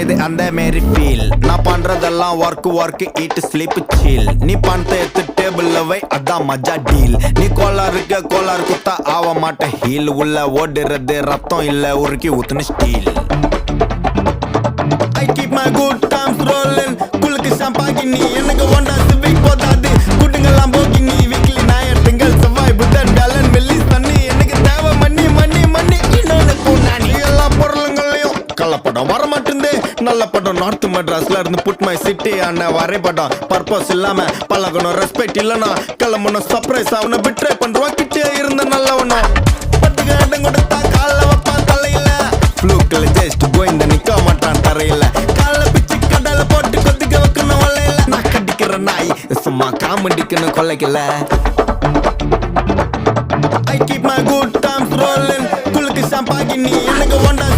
கிடைக்குது அந்த மாரி ஃபீல். நான் பண்றதெல்லாம் ஒர்க் ஈட் ஸ்லீப் சீல். நீ பணத்தை எடுத்து டேபிள்ல வை அதான் மஜா டீல். நீ கோளாறு குத்தா ஆவ மாட்ட ஹீல். உள்ள ஓடுறது ரத்தம் இல்ல உருக்கி ஊத்துன steel. I keep my good times rolling. குளுக்கு ஷாம்பாகினி எனக்கு ஒண்டா சிவிக் போதாது. குட்டுங்கெல்லாம் போகினி வீக்லி ஞாயிறு திங்கள் செவ்வாய் புதன் வியாழன் வெள்ளி சனி. எனக்கு தேவை மண்ணி இன்னொன்னு பூனானி. எல்லா பொருளுங்களையும் கள்ளப்படம் வர மாட்டேங்குது. நல்ல படம் நார்த் மெட்ராஸ்ல இருந்து புட் மை சிட்டி ஆன வரைபடம். பர்பஸ் இல்லாம பழகணும் ரெஸ்பெக்ட் இல்லனா கிளம்பணும் சர்ப்ரைஸ் அவனை பிட்ரே பண்றோம். கிட்டே இருந்த நல்லவனும் பட்டுக்கு இடம் கொடுத்தா கால வைப்பான் தலையில. ஃப்ளூக்ல ஜஸ்ட் கோயிந்த நிக்க மாட்டான் தரையில. கால பிச்சு கடல போட்டு கொதிக்க வைக்கணும் வலையில. நான் கடிக்கிற நாய் சும்மா காமெடிக்கணும் கொல்லைக்கல. I keep my good times rolling. குளுக்கு ஷாம்பாகினி எனக்கு ஒண்டா